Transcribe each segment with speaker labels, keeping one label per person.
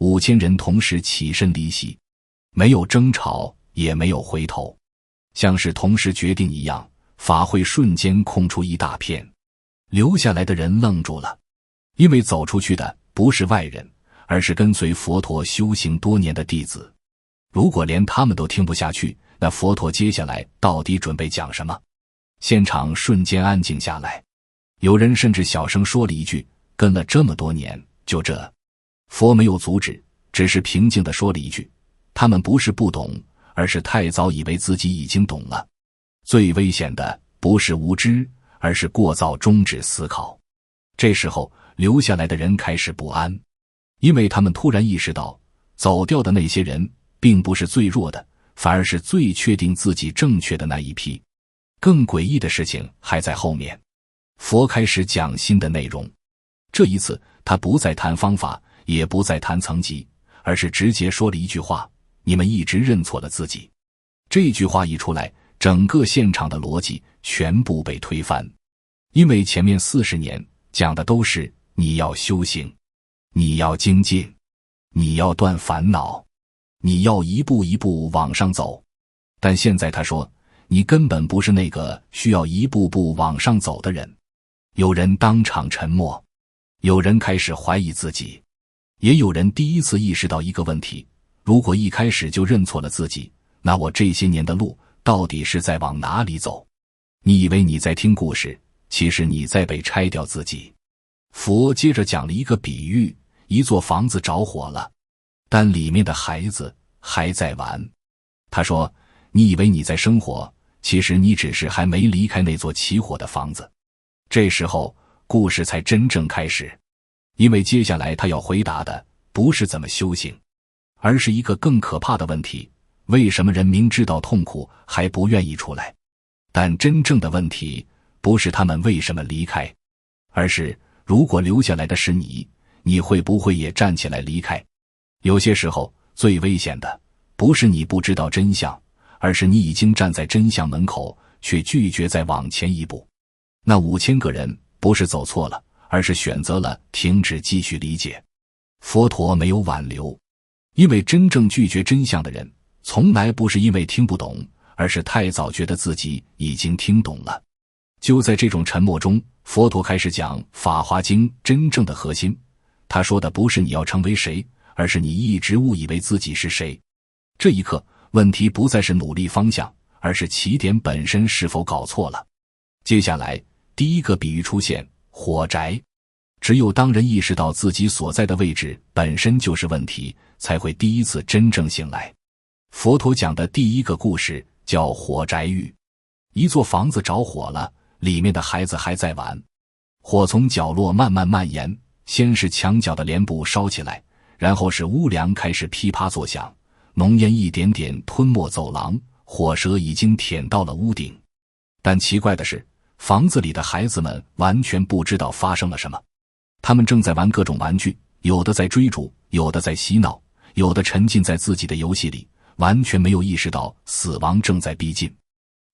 Speaker 1: 5000人同时起身离席，没有争吵，也没有回头，像是同时决定一样，法会瞬间空出一大片。留下来的人愣住了，因为走出去的不是外人，而是跟随佛陀修行多年的弟子。如果连他们都听不下去，那佛陀接下来到底准备讲什么？现场瞬间安静下来，有人甚至小声说了一句：跟了这么多年，就这。佛没有阻止，只是平静地说了一句：他们不是不懂，而是太早以为自己已经懂了。最危险的不是无知，而是过早终止思考。这时候留下来的人开始不安，因为他们突然意识到，走掉的那些人并不是最弱的，反而是最确定自己正确的那一批。更诡异的事情还在后面。佛开始讲新的内容，这一次他不再谈方法，也不再谈层级，而是直接说了一句话：你们一直认错了自己。这句话一出来，整个现场的逻辑全部被推翻。因为前面40年讲的都是你要修行，你要精进，你要断烦恼，你要一步一步往上走。但现在他说，你根本不是那个需要一步步往上走的人。有人当场沉默，有人开始怀疑自己，也有人第一次意识到一个问题：如果一开始就认错了自己，那我这些年的路到底是在往哪里走？你以为你在听故事，其实你在被拆掉自己。佛接着讲了一个比喻：一座房子着火了，但里面的孩子还在玩。他说，你以为你在生活，其实你只是还没离开那座起火的房子。这时候故事才真正开始，因为接下来他要回答的不是怎么修行，而是一个更可怕的问题：为什么人明知道痛苦还不愿意出来？但真正的问题不是他们为什么离开，而是如果留下来的是你，你会不会也站起来离开？有些时候最危险的不是你不知道真相，而是你已经站在真相门口，却拒绝再往前一步。那5000个人不是走错了，而是选择了停止继续理解。佛陀没有挽留，因为真正拒绝真相的人从来不是因为听不懂，而是太早觉得自己已经听懂了。就在这种沉默中，佛陀开始讲《法华经》真正的核心。他说的不是你要成为谁，而是你一直误以为自己是谁。这一刻，问题不再是努力方向，而是起点本身是否搞错了。接下来第一个比喻出现，火宅。只有当人意识到自己所在的位置本身就是问题，才会第一次真正醒来。佛陀讲的第一个故事叫火宅喻。一座房子着火了，里面的孩子还在玩。火从角落慢慢蔓延，先是墙角的帘布烧起来，然后是屋梁开始噼啪作响，浓烟一点点吞没走廊，火舌已经舔到了屋顶。但奇怪的是，房子里的孩子们完全不知道发生了什么。他们正在玩各种玩具，有的在追逐，有的在嬉闹，有的沉浸在自己的游戏里，完全没有意识到死亡正在逼近。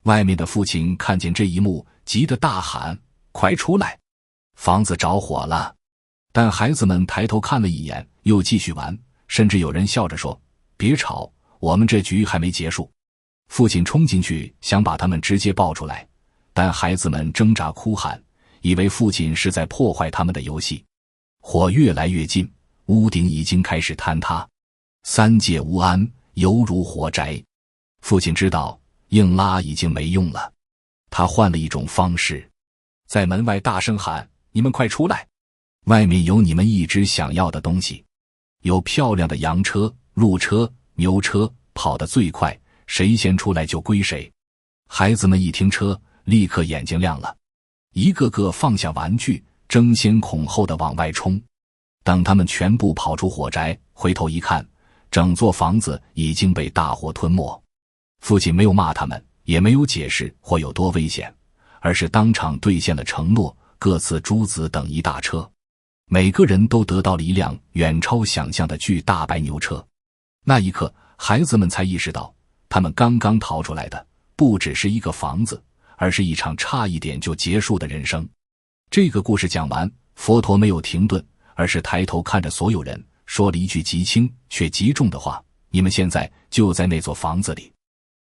Speaker 1: 外面的父亲看见这一幕，急得大喊：快出来，房子着火了！但孩子们抬头看了一眼，又继续玩，甚至有人笑着说：别吵，我们这局还没结束。父亲冲进去想把他们直接抱出来，但孩子们挣扎哭喊，以为父亲是在破坏他们的游戏。火越来越近，屋顶已经开始坍塌，三界无安，犹如火宅。父亲知道硬拉已经没用了，他换了一种方式，在门外大声喊：你们快出来，外面有你们一直想要的东西。有漂亮的洋车、鹿车、牛车，跑得最快，谁先出来就归谁。孩子们一听车，立刻眼睛亮了，一个个放下玩具，争先恐后地往外冲。等他们全部跑出火宅，回头一看，整座房子已经被大火吞没。父亲没有骂他们，也没有解释或有多危险，而是当场兑现了承诺，各赐诸子等一大车。每个人都得到了一辆远超想象的巨大白牛车。那一刻，孩子们才意识到，他们刚刚逃出来的不只是一个房子，而是一场差一点就结束的人生。这个故事讲完，佛陀没有停顿，而是抬头看着所有人，说了一句极轻却极重的话：你们现在就在那座房子里。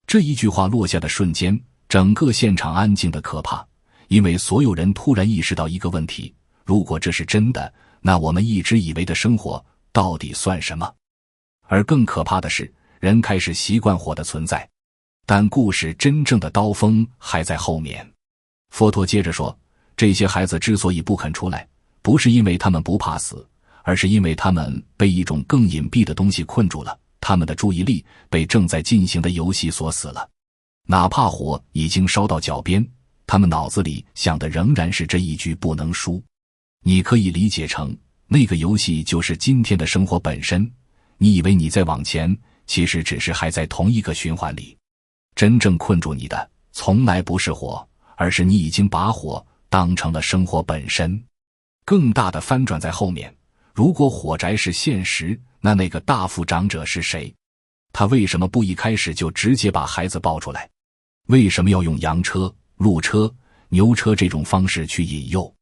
Speaker 1: 这一句话落下的瞬间，整个现场安静的可怕，因为所有人突然意识到一个问题：如果这是真的，那我们一直以为的生活到底算什么？而更可怕的是，人开始习惯火的存在。但故事真正的刀锋还在后面。佛陀接着说，这些孩子之所以不肯出来，不是因为他们不怕死，而是因为他们被一种更隐蔽的东西困住了，他们的注意力被正在进行的游戏锁死了。哪怕火已经烧到脚边，他们脑子里想的仍然是这一局不能输。你可以理解成，那个游戏就是今天的生活本身。你以为你在往前，其实只是还在同一个循环里。真正困住你的，从来不是火，而是你已经把火当成了生活本身。更大的翻转在后面。如果火宅是现实，那个大富长者是谁？他为什么不一开始就直接把孩子抱出来？为什么要用羊车、鹿车、牛车这种方式去引诱？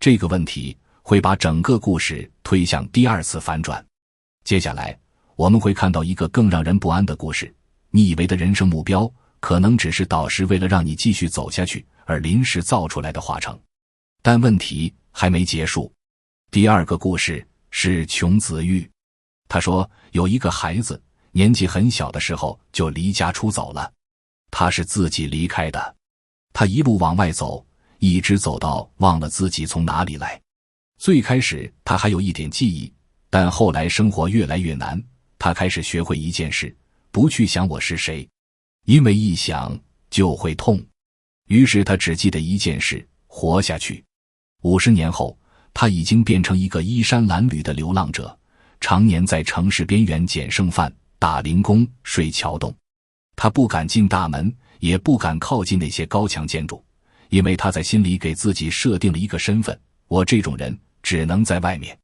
Speaker 1: 这个问题会把整个故事推向第二次反转。接下来我们会看到一个更让人不安的故事。你以为的人生目标，可能只是导师为了让你继续走下去而临时造出来的华城。但问题还没结束。第二个故事是穷子玉。他说，有一个孩子年纪很小的时候就离家出走了，他是自己离开的。他一路往外走，一直走到忘了自己从哪里来。最开始他还有一点记忆，但后来生活越来越难，他开始学会一件事，不去想我是谁，因为一想就会痛。于是他只记得一件事，活下去。50年后，他已经变成一个衣衫褴褛的流浪者，常年在城市边缘捡剩饭、打零工、睡桥洞。他不敢进大门，也不敢靠近那些高墙建筑，因为他在心里给自己设定了一个身份，我这种人只能在外面。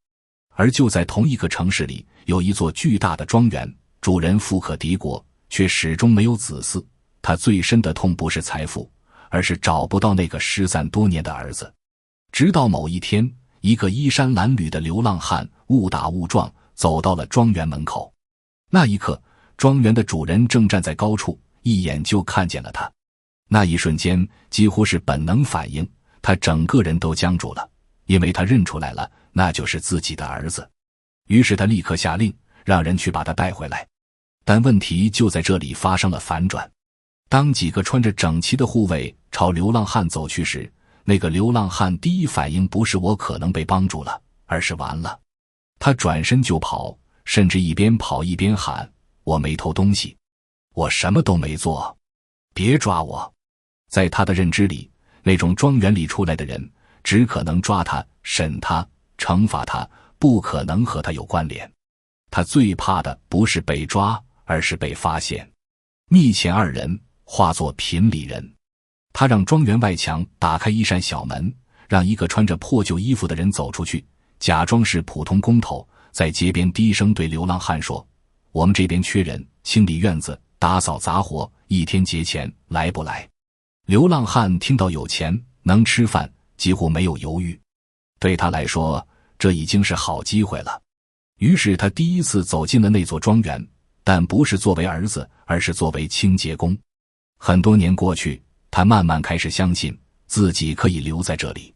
Speaker 1: 而就在同一个城市里，有一座巨大的庄园，主人富可敌国，却始终没有子嗣。他最深的痛不是财富，而是找不到那个失散多年的儿子。直到某一天，一个衣衫褴褛的流浪汉误打误撞走到了庄园门口。那一刻，庄园的主人正站在高处，一眼就看见了他。那一瞬间几乎是本能反应，他整个人都僵住了，因为他认出来了，那就是自己的儿子。于是他立刻下令让人去把他带回来。但问题就在这里发生了反转。当几个穿着整齐的护卫朝流浪汉走去时，那个流浪汉第一反应不是我可能被帮助了，而是完了。他转身就跑，甚至一边跑一边喊，我没偷东西，我什么都没做，别抓我。在他的认知里，那种庄园里出来的人只可能抓他、审他、惩罚他，不可能和他有关联。他最怕的不是被抓，而是被发现。密遣2人化作贫里人，他让庄园外墙打开一扇小门，让一个穿着破旧衣服的人走出去，假装是普通工头，在街边低声对流浪汉说，我们这边缺人，清理院子、打扫杂活，一天结钱，来不来？流浪汉听到有钱能吃饭，几乎没有犹豫。对他来说，这已经是好机会了。于是他第一次走进了那座庄园，但不是作为儿子，而是作为清洁工。很多年过去，他慢慢开始相信自己可以留在这里。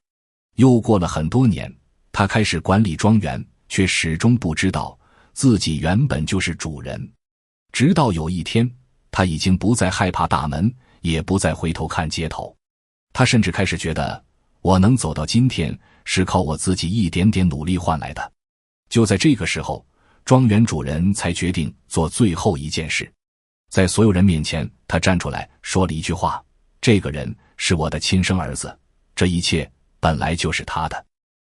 Speaker 1: 又过了很多年，他开始管理庄园，却始终不知道自己原本就是主人。直到有一天，他已经不再害怕大门，也不再回头看街头。他甚至开始觉得，我能走到今天，是靠我自己一点点努力换来的。就在这个时候，庄园主人才决定做最后一件事。在所有人面前，他站出来说了一句话，这个人是我的亲生儿子，这一切本来就是他的。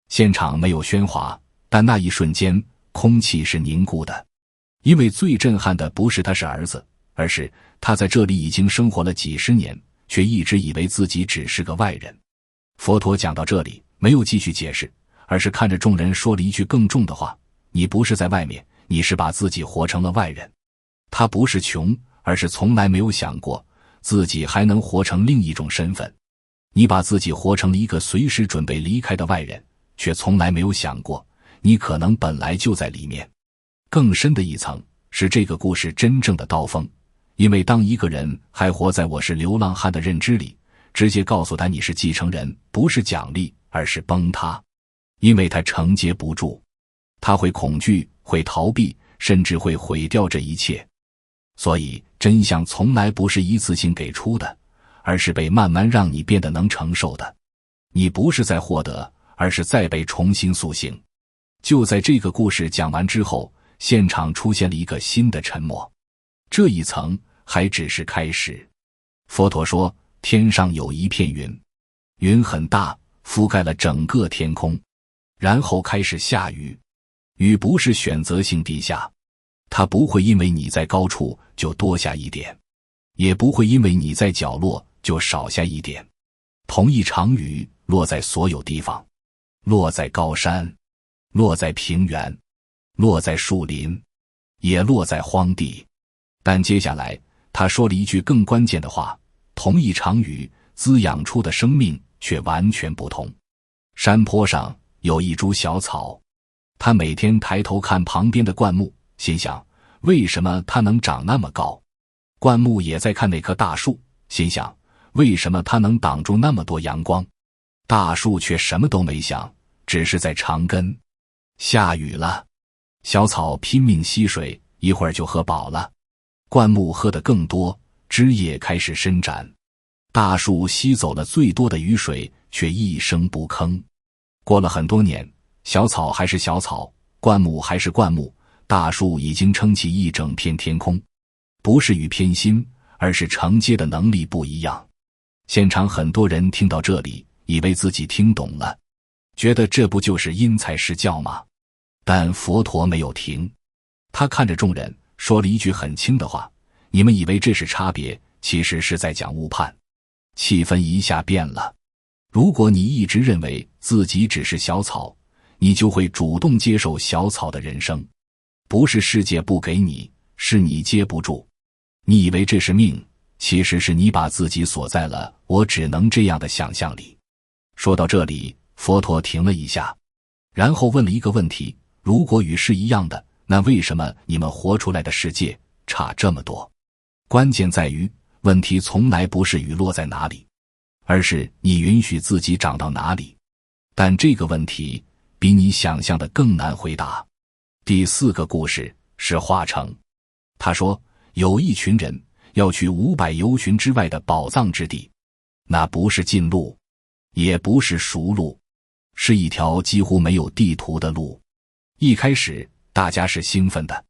Speaker 1: 现场没有喧哗，但那一瞬间空气是凝固的。因为最震撼的不是他是儿子，而是他在这里已经生活了几十年，却一直以为自己只是个外人。佛陀讲到这里没有继续解释，而是看着众人说了一句更重的话，你不是在外面，你是把自己活成了外人。他不是穷，而是从来没有想过自己还能活成另一种身份。你把自己活成了一个随时准备离开的外人，却从来没有想过你可能本来就在里面。更深的一层是这个故事真正的刀锋，因为当一个人还活在我是流浪汉的认知里，直接告诉他你是继承人，不是奖励，而是崩塌，因为他承接不住，他会恐惧，会逃避，甚至会毁掉这一切。所以真相从来不是一次性给出的，而是被慢慢让你变得能承受的。你不是在获得，而是在被重新塑形。就在这个故事讲完之后，现场出现了一个新的沉默。这一层还只是开始。佛陀说，天上有一片云，云很大，覆盖了整个天空，然后开始下雨。雨不是选择性地下，它不会因为你在高处就多下一点，也不会因为你在角落就少下一点。同一场雨落在所有地方，落在高山，落在平原，落在树林，也落在荒地。但接下来他说了一句更关键的话，同一场雨滋养出的生命却完全不同。山坡上有一株小草，他每天抬头看旁边的灌木，心想为什么它能长那么高？灌木也在看那棵大树，心想为什么它能挡住那么多阳光？大树却什么都没想，只是在长根。下雨了，小草拼命吸水，一会儿就喝饱了。灌木喝得更多，枝叶开始伸展。大树吸走了最多的雨水，却一声不吭。过了很多年，小草还是小草，灌木还是灌木，大树已经撑起一整片天空。不是雨偏心，而是承接的能力不一样。现场很多人听到这里，以为自己听懂了，觉得这不就是因材施教吗？但佛陀没有停，他看着众人说了一句很轻的话，你们以为这是差别，其实是在讲误判。气氛一下变了。如果你一直认为自己只是小草，你就会主动接受小草的人生。不是世界不给你，是你接不住。你以为这是命，其实是你把自己锁在了我只能这样的想象里。说到这里，佛陀停了一下，然后问了一个问题，如果雨是一样的，那为什么你们活出来的世界差这么多？关键在于，问题从来不是雨落在哪里，而是你允许自己长到哪里。但这个问题比你想象的更难回答。第四个故事是化城。他说，有一群人要去500由旬之外的宝藏之地，那不是近路，也不是熟路，是一条几乎没有地图的路。一开始大家是兴奋的，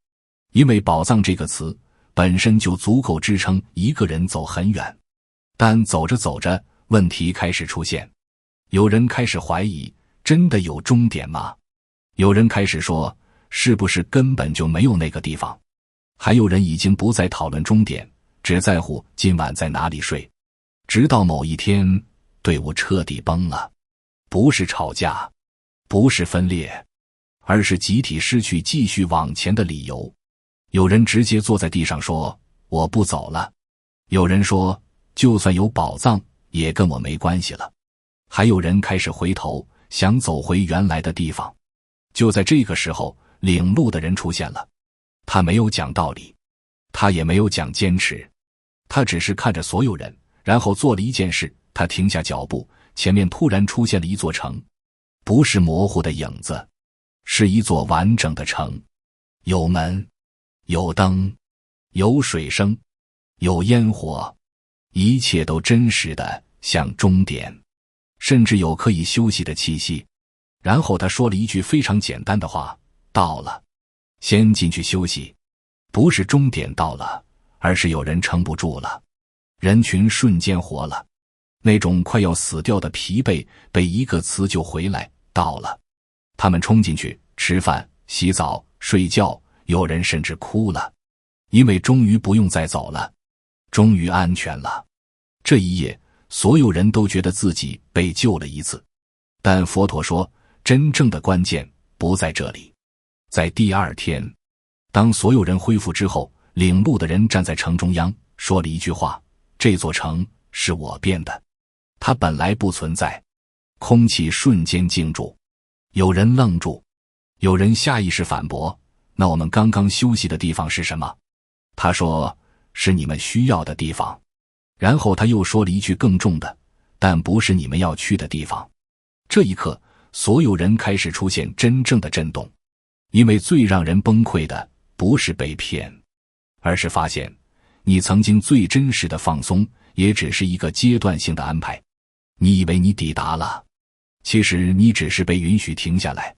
Speaker 1: 因为宝藏这个词本身就足够支撑一个人走很远。但走着走着，问题开始出现。有人开始怀疑，真的有终点吗？有人开始说，是不是根本就没有那个地方？还有人已经不再讨论终点，只在乎今晚在哪里睡。直到某一天，队伍彻底崩了。不是吵架，不是分裂，而是集体失去继续往前的理由。有人直接坐在地上说，我不走了。有人说，就算有宝藏也跟我没关系了。还有人开始回头，想走回原来的地方。就在这个时候，领路的人出现了。他没有讲道理，他也没有讲坚持，他只是看着所有人，然后做了一件事。他停下脚步，前面突然出现了一座城，不是模糊的影子，是一座完整的城。有门，有灯，有水声，有烟火，一切都真实的像终点，甚至有可以休息的气息。然后他说了一句非常简单的话，到了，先进去休息。不是终点到了，而是有人撑不住了。人群瞬间活了，那种快要死掉的疲惫被一个词就回来，到了。他们冲进去吃饭、洗澡、睡觉，有人甚至哭了，因为终于不用再走了，终于安全了。这一夜，所有人都觉得自己被救了一次。但佛陀说，真正的关键不在这里。在第二天，当所有人恢复之后，领路的人站在城中央，说了一句话，这座城是我变的，它本来不存在。空气瞬间静住，有人愣住，有人下意识反驳，那我们刚刚休息的地方是什么？他说，是你们需要的地方。然后他又说了一句更重的，但不是你们要去的地方。这一刻，所有人开始出现真正的震动，因为最让人崩溃的不是被骗，而是发现你曾经最真实的放松也只是一个阶段性的安排。你以为你抵达了，其实你只是被允许停下来。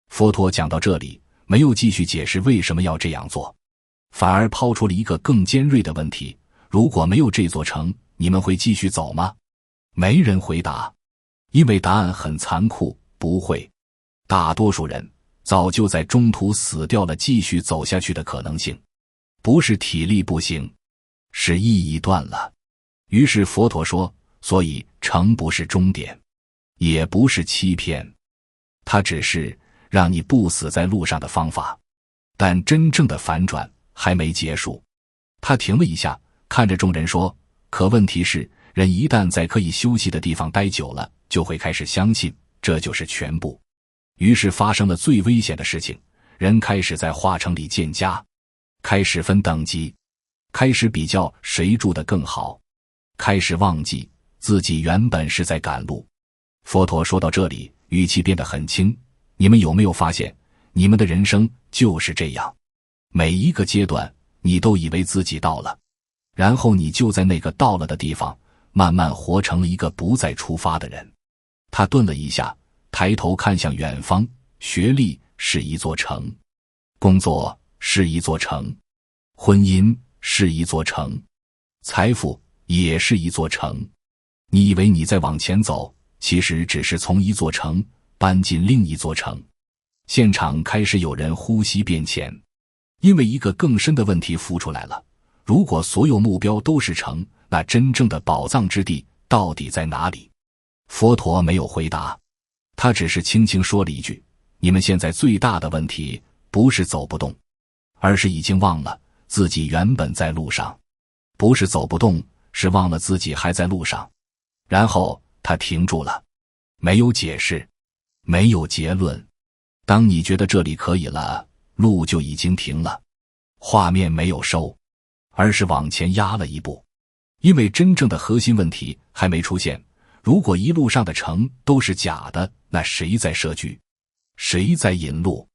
Speaker 1: 佛陀讲到这里，没有继续解释为什么要这样做，反而抛出了一个更尖锐的问题：如果没有这座城，你们会继续走吗？没人回答，因为答案很残酷，不会。大多数人早就在中途死掉了继续走下去的可能性，不是体力不行，是意义断了。于是佛陀说，所以城不是终点，也不是欺骗，它只是让你不死在路上的方法。但真正的反转还没结束。他停了一下，看着众人说，可问题是，人一旦在可以休息的地方待久了，就会开始相信这就是全部。于是发生了最危险的事情，人开始在化城里建家，开始分等级，开始比较谁住得更好，开始忘记自己原本是在赶路。佛陀说到这里，语气变得很轻，你们有没有发现，你们的人生就是这样，每一个阶段你都以为自己到了，然后你就在那个到了的地方慢慢活成了一个不再出发的人。他顿了一下，抬头看向远方，学历是一座城，工作是一座城，婚姻是一座城，财富也是一座城。你以为你在往前走，其实只是从一座城搬进另一座城。现场开始有人呼吸变浅，因为一个更深的问题浮出来了，如果所有目标都是城，那真正的宝藏之地到底在哪里？佛陀没有回答，他只是轻轻说了一句，你们现在最大的问题不是走不动，而是已经忘了自己原本在路上。不是走不动，是忘了自己还在路上。然后他停住了，没有解释，没有结论。当你觉得这里可以了，路就已经停了，画面没有收，而是往前压了一步。因为真正的核心问题还没出现，如果一路上的城都是假的，那谁在设局？谁在引路？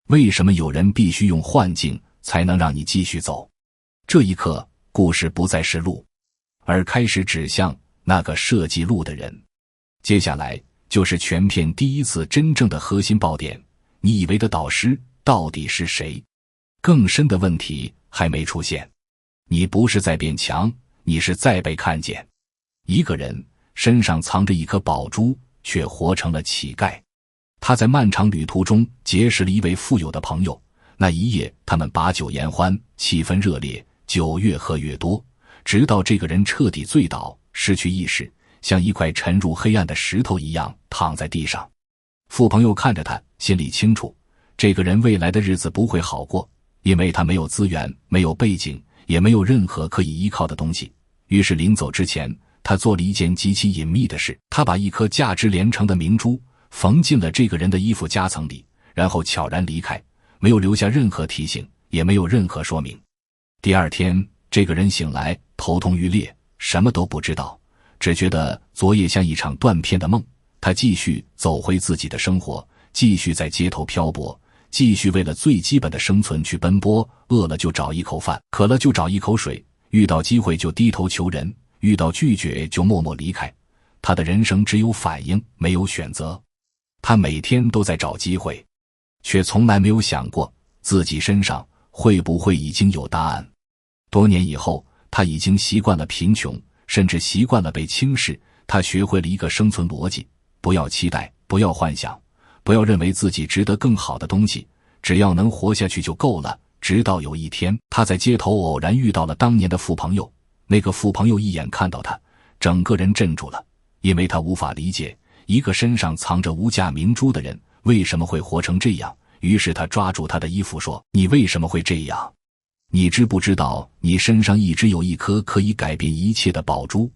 Speaker 1: 为什么有人必须用幻境才能让你继续走？这一刻，故事不再是路，而开始指向那个设计路的人。接下来就是全片第一次真正的核心爆点，你以为的导师到底是谁？更深的问题还没出现。你不是在变强，你是在被看见。一个人身上藏着一颗宝珠，却活成了乞丐。他在漫长旅途中结识了一位富有的朋友，那一夜他们把酒言欢，气氛热烈，酒越喝越多，直到这个人彻底醉倒，失去意识，像一块沉入黑暗的石头一样躺在地上。富朋友看着他，心里清楚，这个人未来的日子不会好过，因为他没有资源，没有背景，也没有任何可以依靠的东西。于是临走之前，他做了一件极其隐秘的事，他把一颗价值连城的明珠缝进了这个人的衣服夹层里，然后悄然离开，没有留下任何提醒，也没有任何说明。第二天，这个人醒来，头痛欲裂，什么都不知道，只觉得昨夜像一场断片的梦。他继续走回自己的生活，继续在街头漂泊，继续为了最基本的生存去奔波，饿了就找一口饭，渴了就找一口水，遇到机会就低头求人，遇到拒绝就默默离开。他的人生只有反应，没有选择。他每天都在找机会，却从来没有想过自己身上会不会已经有答案。多年以后，他已经习惯了贫穷，甚至习惯了被轻视。他学会了一个生存逻辑，不要期待，不要幻想，不要认为自己值得更好的东西，只要能活下去就够了。直到有一天，他在街头偶然遇到了当年的富朋友。那个富朋友一眼看到他，整个人镇住了，因为他无法理解一个身上藏着无价明珠的人为什么会活成这样。于是他抓住他的衣服说，你为什么会这样？你知不知道你身上一直有一颗可以改变一切的宝珠？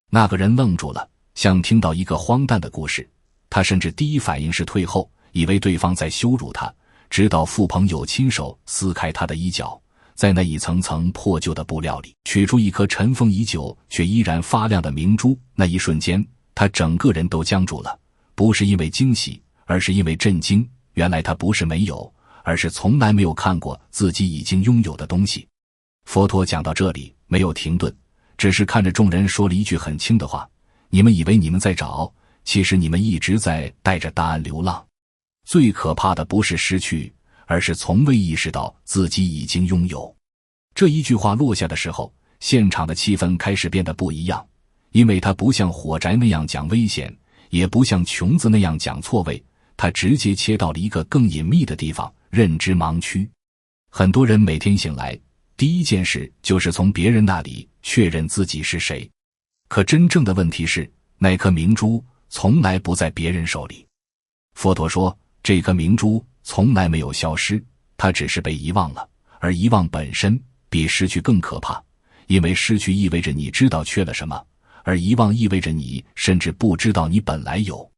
Speaker 1: 那个人愣住了，像听到一个荒诞的故事。他甚至第一反应是退后，以为对方在羞辱他，直到傅朋友亲手撕开他的衣角，在那一层层破旧的布料里取出一颗尘封已久却依然发亮的明珠。那一瞬间，他整个人都僵住了，不是因为惊喜，而是因为震惊。原来他不是没有，而是从来没有看过自己已经拥有的东西。佛陀讲到这里没有停顿，只是看着众人说了一句很轻的话：你们以为你们在找，其实你们一直在带着答案流浪。最可怕的不是失去，而是从未意识到自己已经拥有。这一句话落下的时候，现场的气氛开始变得不一样，因为他不像火宅那样讲危险，也不像穷子那样讲错位，他直接切到了一个更隐秘的地方——认知盲区。很多人每天醒来，第一件事就是从别人那里确认自己是谁。可真正的问题是，那颗明珠从来不在别人手里。佛陀说，这颗明珠从来没有消失，它只是被遗忘了，而遗忘本身比失去更可怕，因为失去意味着你知道缺了什么，而遗忘意味着你甚至不知道你本来有。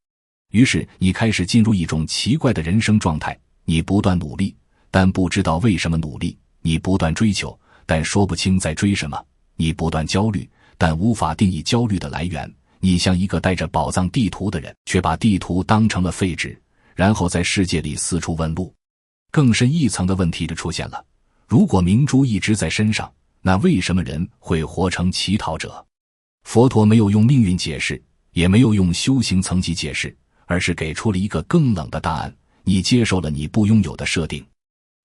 Speaker 1: 于是你开始进入一种奇怪的人生状态，你不断努力，但不知道为什么努力；你不断追求，但说不清在追什么；你不断焦虑，但无法定义焦虑的来源。你像一个带着宝藏地图的人，却把地图当成了废纸，然后在世界里四处问路。更深一层的问题就出现了，如果明珠一直在身上，那为什么人会活成乞讨者？佛陀没有用命运解释，也没有用修行层级解释，而是给出了一个更冷的答案：你接受了你不拥有的设定。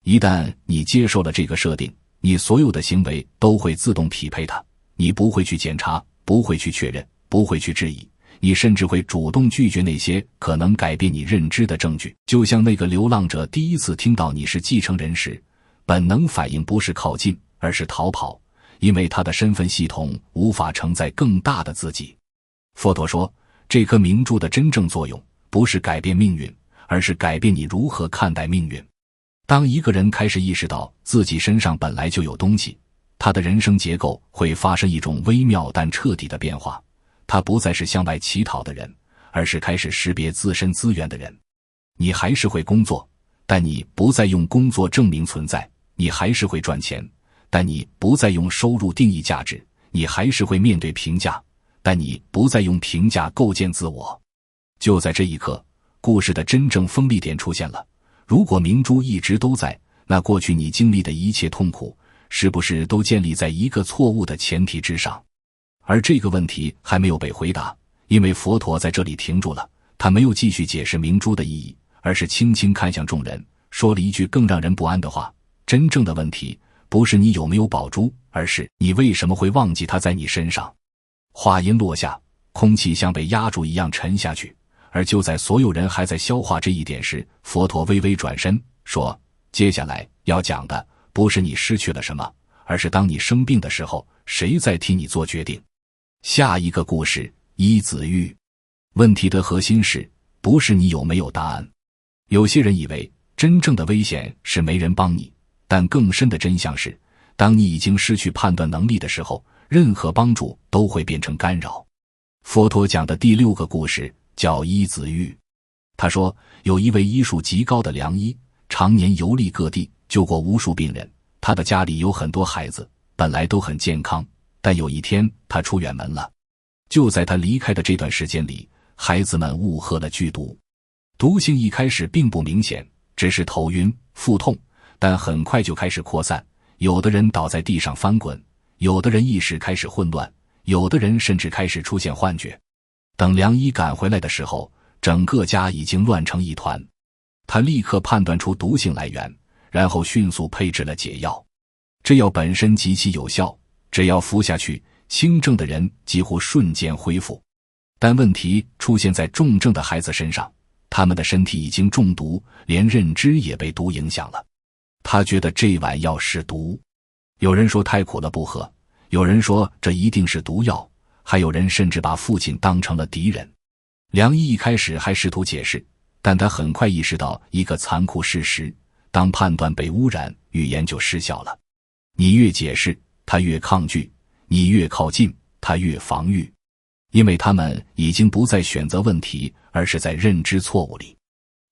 Speaker 1: 一旦你接受了这个设定，你所有的行为都会自动匹配它，你不会去检查，不会去确认，不会去质疑，你甚至会主动拒绝那些可能改变你认知的证据。就像那个流浪者第一次听到你是继承人时，本能反应不是靠近，而是逃跑，因为他的身份系统无法承载更大的自己。佛陀说，这颗明珠的真正作用不是改变命运，而是改变你如何看待命运。当一个人开始意识到自己身上本来就有东西，他的人生结构会发生一种微妙但彻底的变化。他不再是向外乞讨的人，而是开始识别自身资源的人。你还是会工作，但你不再用工作证明存在；你还是会赚钱，但你不再用收入定义价值；你还是会面对评价，但你不再用评价构建自我。就在这一刻，故事的真正锋利点出现了。如果明珠一直都在，那过去你经历的一切痛苦，是不是都建立在一个错误的前提之上？而这个问题还没有被回答，因为佛陀在这里停住了，他没有继续解释明珠的意义，而是轻轻看向众人，说了一句更让人不安的话：真正的问题不是你有没有宝珠，而是你为什么会忘记它在你身上。话音落下，空气像被压住一样沉下去，而就在所有人还在消化这一点时，佛陀微微转身说，接下来要讲的不是你失去了什么，而是当你生病的时候，谁在替你做决定。下一个故事，一子玉。问题的核心是，不是你有没有答案。有些人以为真正的危险是没人帮你，但更深的真相是，当你已经失去判断能力的时候，任何帮助都会变成干扰。佛陀讲的第6个故事叫医子玉。他说，有一位医术极高的良医，常年游历各地，救过无数病人。他的家里有很多孩子，本来都很健康，但有一天他出远门了。就在他离开的这段时间里，孩子们误喝了剧毒。毒性一开始并不明显，只是头晕、腹痛，但很快就开始扩散。有的人倒在地上翻滚，有的人意识开始混乱，有的人甚至开始出现幻觉。等良医赶回来的时候，整个家已经乱成一团。他立刻判断出毒性来源，然后迅速配制了解药。这药本身极其有效，只要服下去，轻症的人几乎瞬间恢复。但问题出现在重症的孩子身上，他们的身体已经中毒，连认知也被毒影响了。他觉得这碗药是毒，有人说太苦了不喝，有人说这一定是毒药，还有人甚至把父亲当成了敌人。良医一开始还试图解释，但他很快意识到一个残酷事实：当判断被污染，语言就失效了。你越解释，他越抗拒；你越靠近，他越防御。因为他们已经不再选择问题，而是在认知错误里。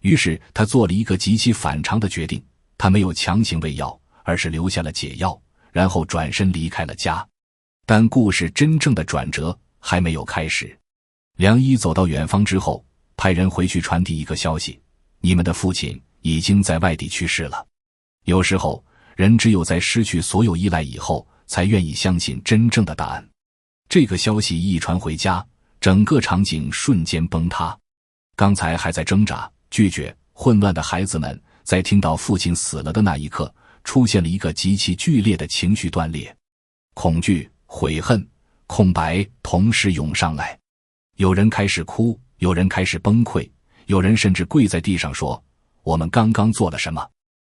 Speaker 1: 于是他做了一个极其反常的决定，他没有强行喂药，而是留下了解药，然后转身离开了家。但故事真正的转折还没有开始。梁一走到远方之后，派人回去传递一个消息：你们的父亲已经在外地去世了。有时候，人只有在失去所有依赖以后，才愿意相信真正的答案。这个消息一传回家，整个场景瞬间崩塌。刚才还在挣扎、拒绝、混乱的孩子们，在听到父亲死了的那一刻，出现了一个极其剧烈的情绪断裂。恐惧、悔恨、空白同时涌上来。有人开始哭，有人开始崩溃，有人甚至跪在地上说：我们刚刚做了什么？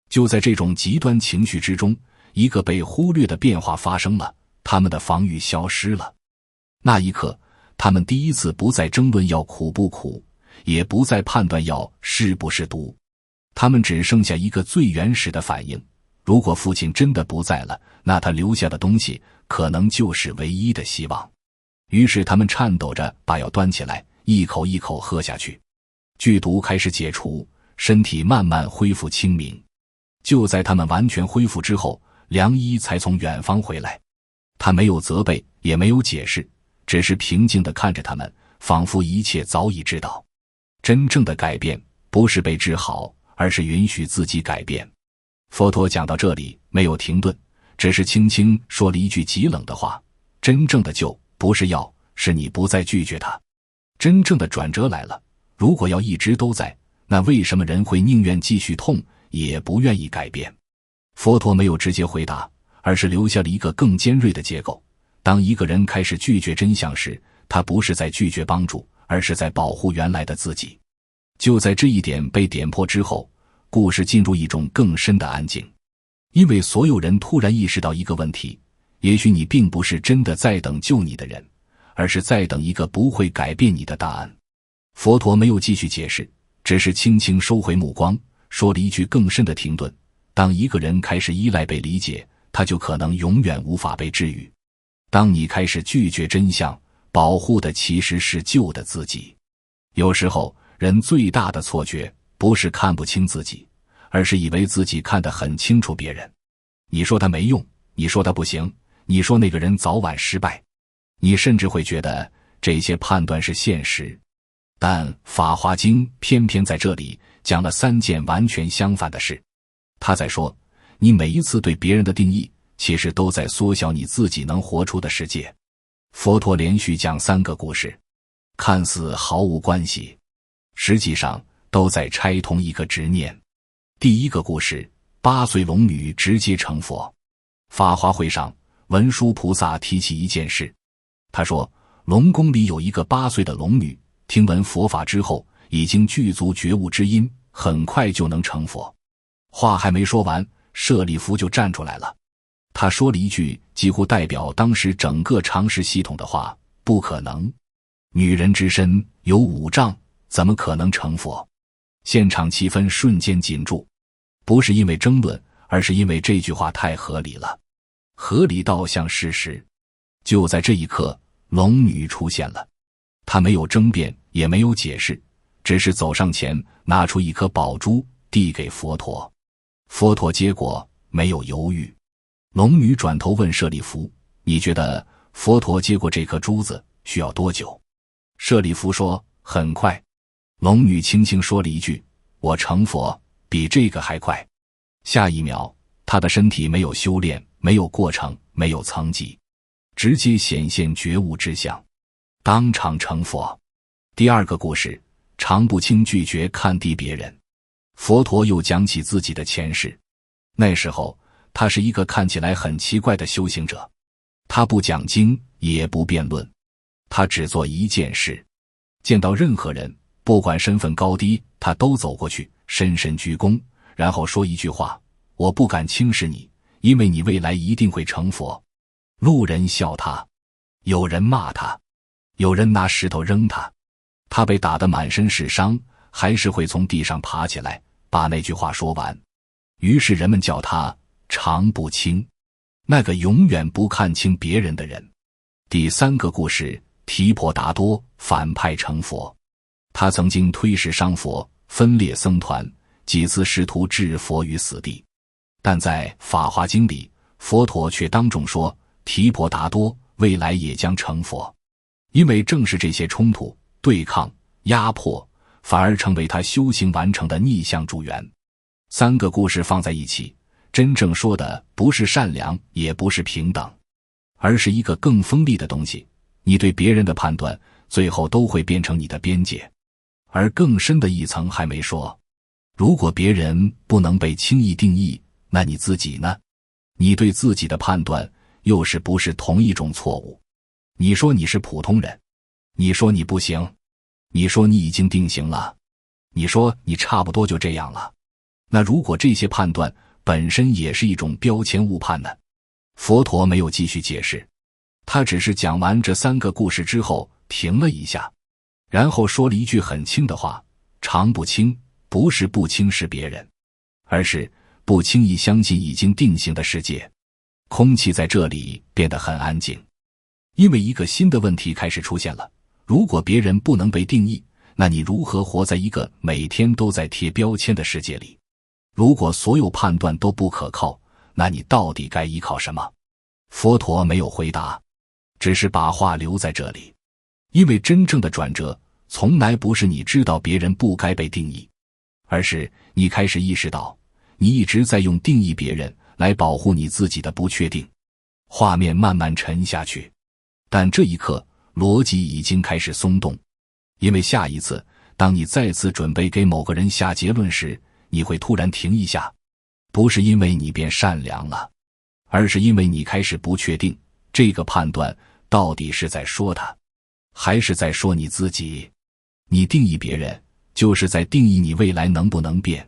Speaker 1: 就在这种极端情绪之中，一个被忽略的变化发生了，他们的防御消失了。那一刻，他们第一次不再争论药苦不苦，也不再判断药是不是毒。他们只剩下一个最原始的反应：如果父亲真的不在了，那他留下的东西可能就是唯一的希望。于是他们颤抖着把药端起来，一口一口喝下去。剧毒开始解除，身体慢慢恢复清明。就在他们完全恢复之后，梁一才从远方回来。他没有责备，也没有解释，只是平静地看着他们，仿佛一切早已知道。真正的改变不是被治好，而是允许自己改变。佛陀讲到这里没有停顿，只是轻轻说了一句极冷的话：真正的救不是药，是你不再拒绝它。真正的转折来了，如果药一直都在，那为什么人会宁愿继续痛，也不愿意改变？佛陀没有直接回答，而是留下了一个更尖锐的结构。当一个人开始拒绝真相时，他不是在拒绝帮助，而是在保护原来的自己。就在这一点被点破之后，故事进入一种更深的安静。因为所有人突然意识到一个问题：也许你并不是真的在等救你的人，而是在等一个不会改变你的答案。佛陀没有继续解释，只是轻轻收回目光，说了一句更深的停顿：当一个人开始依赖被理解，他就可能永远无法被治愈。当你开始拒绝真相，保护的其实是旧的自己。有时候，人最大的错觉不是看不清自己，而是以为自己看得很清楚别人。你说他没用，你说他不行，你说那个人早晚失败，你甚至会觉得这些判断是现实。但《法华经》偏偏在这里讲了3件完全相反的事。他在说，你每一次对别人的定义，其实都在缩小你自己能活出的世界。佛陀连续讲3个故事，看似毫无关系，实际上都在拆通一个执念。第一个故事，8岁龙女直接成佛。法华会上，文殊菩萨提起一件事，他说，龙宫里有一个8岁的龙女，听闻佛法之后，已经具足觉悟之因，很快就能成佛。话还没说完，舍利弗就站出来了。他说了一句几乎代表当时整个常识系统的话：不可能，女人之身有5丈，怎么可能成佛？现场气氛瞬间紧住，不是因为争论，而是因为这句话太合理了，合理到像事实。就在这一刻，龙女出现了，她没有争辩，也没有解释，只是走上前，拿出一颗宝珠递给佛陀。佛陀接过，没有犹豫。龙女转头问舍利弗：你觉得佛陀接过这颗珠子需要多久？舍利弗说：很快。龙女轻轻说了一句：我成佛比这个还快。下一秒，她的身体没有修炼，没有过程，没有层级，直接显现觉悟之相，当场成佛。第二个故事，常不轻拒绝看低别人。佛陀又讲起自己的前世。那时候他是一个看起来很奇怪的修行者，他不讲经，也不辩论，他只做一件事：见到任何人，不管身份高低，他都走过去，深深鞠躬，然后说一句话：我不敢轻视你，因为你未来一定会成佛。路人笑他，有人骂他，有人拿石头扔他，他被打得满身是伤，还是会从地上爬起来，把那句话说完。于是人们叫他常不轻，那个永远不看清别人的人。第3个故事，提婆达多反派成佛。他曾经推使商佛，分裂僧团，几次试图置佛于死地。但在《法华经》里，佛陀却当众说，提婆达多未来也将成佛。因为正是这些冲突、对抗、压迫，反而成为他修行完成的逆向助缘。三个故事放在一起，真正说的不是善良，也不是平等，而是一个更锋利的东西。你对别人的判断，最后都会变成你的边界。而更深的一层还没说，如果别人不能被轻易定义，那你自己呢？你对自己的判断又是不是同一种错误？你说你是普通人，你说你不行，你说你已经定型了，你说你差不多就这样了。那如果这些判断本身也是一种标签误判呢？佛陀没有继续解释，他只是讲完这三个故事之后停了一下，然后说了一句很轻的话：常不轻，不是不轻视别人，而是不轻易相信已经定型的世界。空气在这里变得很安静，因为一个新的问题开始出现了。如果别人不能被定义，那你如何活在一个每天都在贴标签的世界里？如果所有判断都不可靠，那你到底该依靠什么？佛陀没有回答，只是把话留在这里。因为真正的转折从来不是你知道别人不该被定义，而是你开始意识到你一直在用定义别人来保护你自己的不确定。画面慢慢沉下去，但这一刻逻辑已经开始松动。因为下一次当你再次准备给某个人下结论时，你会突然停一下，不是因为你变善良了，而是因为你开始不确定这个判断到底是在说他，还是在说你自己。你定义别人，就是在定义你未来能不能变，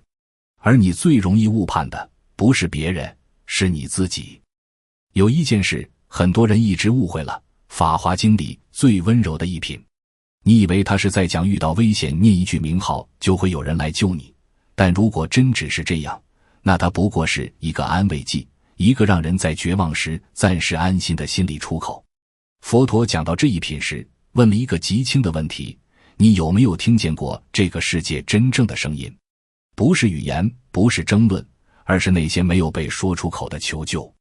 Speaker 1: 而你最容易误判的不是别人，是你自己。有一件事很多人一直误会了，《法华经》里最温柔的一品，你以为他是在讲遇到危险念一句名号就会有人来救你，但如果真只是这样，那它不过是一个安慰剂，一个让人在绝望时暂时安心的心理出口。佛陀讲到这一品时，问了一个极轻的问题：你有没有听见过这个世界真正的声音？不是语言，不是争论，而是那些没有被说出口的求救。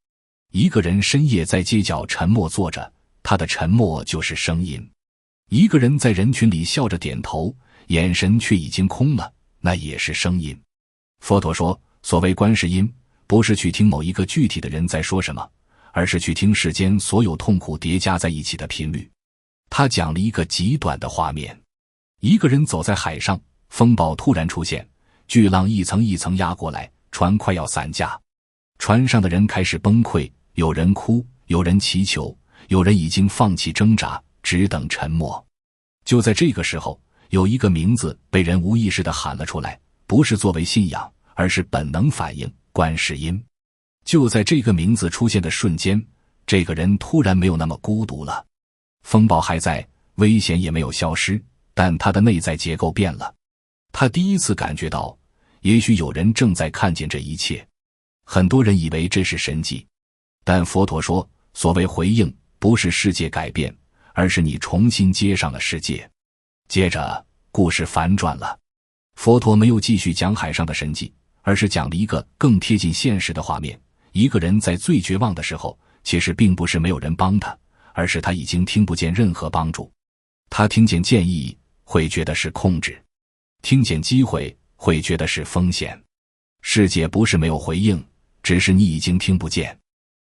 Speaker 1: 一个人深夜在街角沉默坐着，他的沉默就是声音。一个人在人群里笑着点头，眼神却已经空了，那也是声音。佛陀说，所谓观世音，不是去听某一个具体的人在说什么，而是去听世间所有痛苦叠加在一起的频率。他讲了一个极短的画面，一个人走在海上，风暴突然出现，巨浪一层一层压过来，船快要散架，船上的人开始崩溃，有人哭，有人祈求，有人已经放弃挣扎，只等沉默。就在这个时候，有一个名字被人无意识地喊了出来，不是作为信仰，而是本能反应，观世音。就在这个名字出现的瞬间，这个人突然没有那么孤独了。风暴还在，危险也没有消失，但他的内在结构变了。他第一次感觉到，也许有人正在看见这一切。很多人以为这是神迹，但佛陀说，所谓回应，不是世界改变，而是你重新接上了世界。接着故事反转了，佛陀没有继续讲海上的神迹，而是讲了一个更贴近现实的画面。一个人在最绝望的时候，其实并不是没有人帮他，而是他已经听不见任何帮助。他听见建议，会觉得是控制；听见机会，会觉得是风险。世界不是没有回应，只是你已经听不见。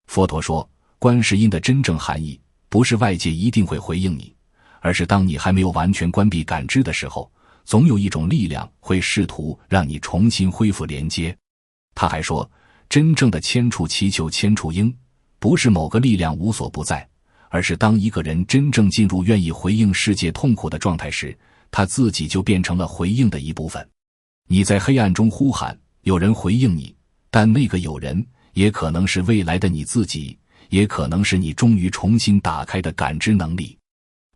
Speaker 1: 佛陀说，观世音的真正含义，不是外界一定会回应你，而是当你还没有完全关闭感知的时候，总有一种力量会试图让你重新恢复连接。他还说，真正的千处祈求千处应，不是某个力量无所不在，而是当一个人真正进入愿意回应世界痛苦的状态时，他自己就变成了回应的一部分。你在黑暗中呼喊，有人回应你，但那个有人也可能是未来的你自己，也可能是你终于重新打开的感知能力。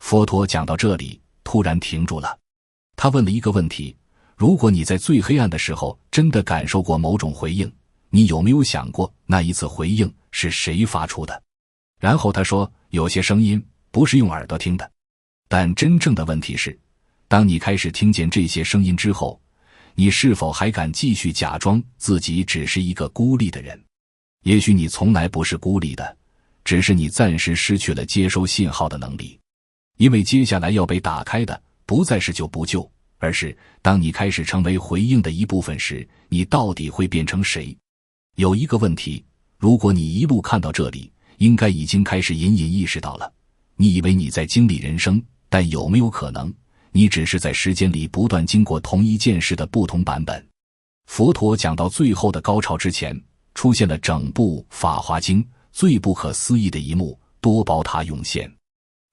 Speaker 1: 佛陀讲到这里，突然停住了。他问了一个问题，如果你在最黑暗的时候真的感受过某种回应，你有没有想过那一次回应是谁发出的？然后他说，有些声音不是用耳朵听的，但真正的问题是，当你开始听见这些声音之后，你是否还敢继续假装自己只是一个孤立的人？也许你从来不是孤立的，只是你暂时失去了接收信号的能力。因为接下来要被打开的，不再是救不救，而是当你开始成为回应的一部分时，你到底会变成谁？有一个问题，如果你一路看到这里，应该已经开始隐隐意识到了。你以为你在经历人生，但有没有可能，你只是在时间里不断经过同一件事的不同版本？佛陀讲到最后的高潮之前，出现了整部《法华经》最不可思议的一幕：多宝塔涌现，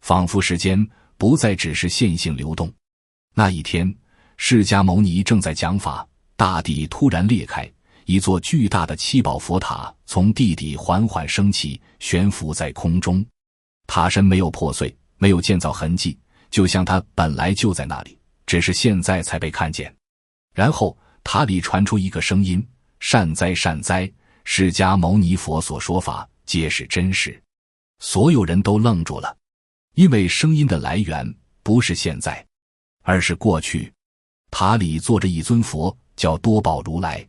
Speaker 1: 仿佛时间不再只是线性流动。那一天，释迦牟尼正在讲法，大地突然裂开，一座巨大的七宝佛塔从地底缓缓升起，悬浮在空中。塔身没有破碎，没有建造痕迹，就像它本来就在那里，只是现在才被看见。然后塔里传出一个声音：善哉善哉，释迦牟尼佛所说法皆是真实。所有人都愣住了，因为声音的来源不是现在，而是过去。塔里坐着一尊佛，叫多宝如来。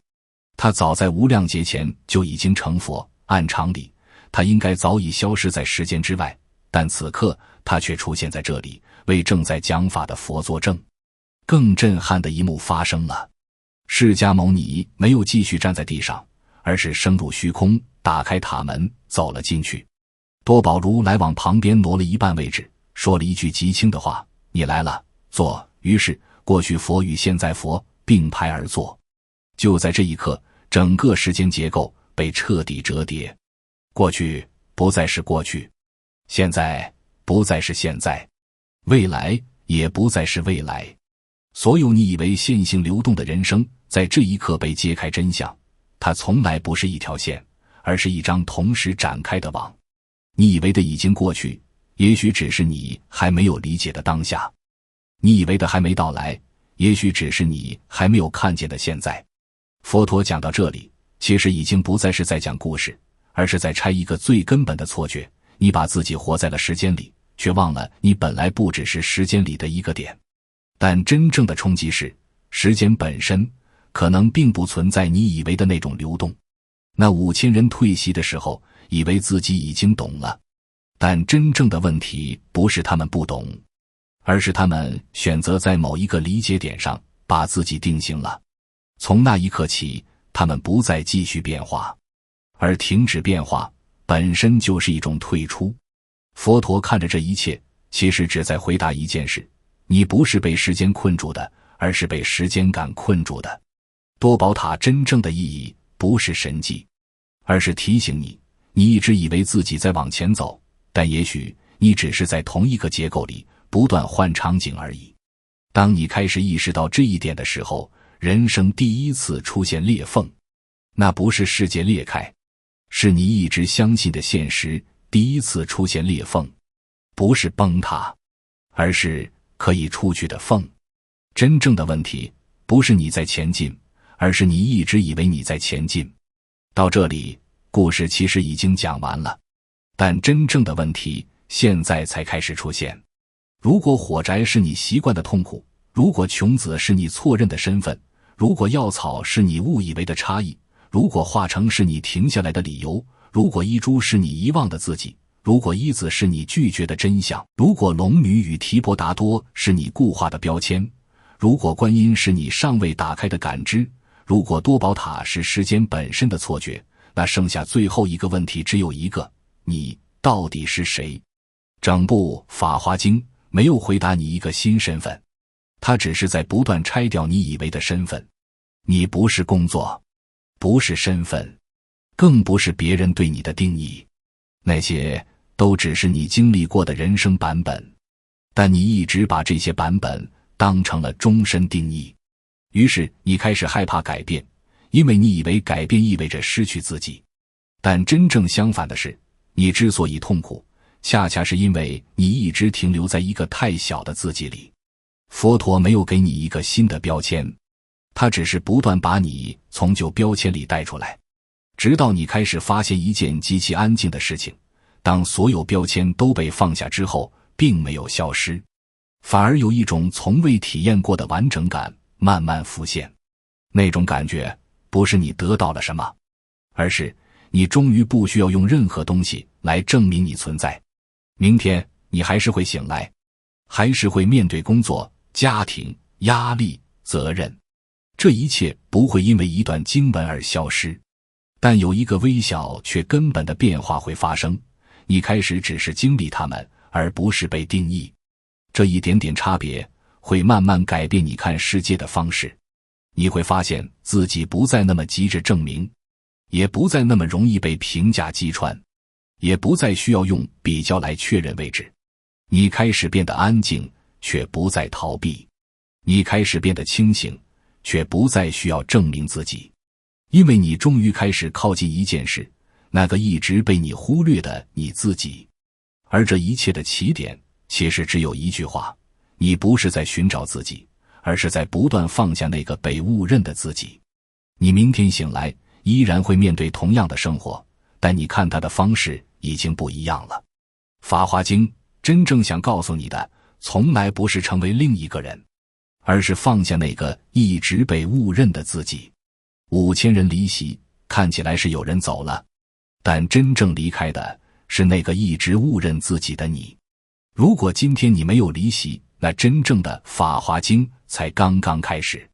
Speaker 1: 他早在无量劫前就已经成佛，按常理，他应该早已消失在时间之外，但此刻他却出现在这里，为正在讲法的佛作证。更震撼的一幕发生了，释迦牟尼没有继续站在地上，而是升入虚空，打开塔门，走了进去。多宝如来往旁边挪了一半位置，说了一句极轻的话：你来了，坐。于是过去佛与现在佛并排而坐。就在这一刻，整个时间结构被彻底折叠，过去不再是过去，现在不再是现在，未来也不再是未来。所有你以为线性流动的人生，在这一刻被揭开真相，它从来不是一条线，而是一张同时展开的网。你以为的已经过去，也许只是你还没有理解的当下；你以为的还没到来，也许只是你还没有看见的现在。佛陀讲到这里，其实已经不再是在讲故事，而是在拆一个最根本的错觉：你把自己活在了时间里，却忘了你本来不只是时间里的一个点。但真正的冲击是，时间本身可能并不存在你以为的那种流动。那5000人退席的时候，以为自己已经懂了，但真正的问题不是他们不懂，而是他们选择在某一个理解点上把自己定型了。从那一刻起，他们不再继续变化，而停止变化本身就是一种退出。佛陀看着这一切，其实只在回答一件事：你不是被时间困住的，而是被时间感困住的。多宝塔真正的意义不是神迹，而是提醒你，你一直以为自己在往前走，但也许你只是在同一个结构里不断换场景而已。当你开始意识到这一点的时候，人生第一次出现裂缝。那不是世界裂开，是你一直相信的现实第一次出现裂缝。不是崩塌，而是可以出去的缝。真正的问题不是你在前进，而是你一直以为你在前进。到这里，故事其实已经讲完了，但真正的问题现在才开始出现。如果火宅是你习惯的痛苦，如果穷子是你错认的身份，如果药草是你误以为的差异，如果化成是你停下来的理由，如果一株是你遗忘的自己，如果一子是你拒绝的真相，如果龙女与提婆达多是你固化的标签，如果观音是你尚未打开的感知，如果多宝塔是时间本身的错觉，那剩下最后一个问题只有一个：你到底是谁？整部《法华经》没有回答你一个新身份，它只是在不断拆掉你以为的身份。你不是工作，不是身份，更不是别人对你的定义，那些都只是你经历过的人生版本，但你一直把这些版本当成了终身定义。于是你开始害怕改变，因为你以为改变意味着失去自己。但真正相反的是，你之所以痛苦，恰恰是因为你一直停留在一个太小的自己里。佛陀没有给你一个新的标签，他只是不断把你从旧标签里带出来，直到你开始发现一件极其安静的事情：当所有标签都被放下之后，并没有消失，反而有一种从未体验过的完整感慢慢浮现。那种感觉不是你得到了什么，而是你终于不需要用任何东西来证明你存在。明天你还是会醒来，还是会面对工作、家庭、压力、责任，这一切不会因为一段经文而消失，但有一个微小却根本的变化会发生，你开始只是经历它们，而不是被定义。这一点点差别会慢慢改变你看世界的方式。你会发现自己不再那么急着证明，也不再那么容易被评价击穿，也不再需要用比较来确认位置。你开始变得安静，却不再逃避。你开始变得清醒，却不再需要证明自己。因为你终于开始靠近一件事，那个一直被你忽略的你自己。而这一切的起点其实只有一句话：你不是在寻找自己，而是在不断放下那个被误认的自己。你明天醒来依然会面对同样的生活，但你看它的方式已经不一样了。法华经真正想告诉你的，从来不是成为另一个人，而是放下那个一直被误认的自己。5000人离席，看起来是有人走了，但真正离开的是那个一直误认自己的你。如果今天你没有离席，那真正的法华经才刚刚开始。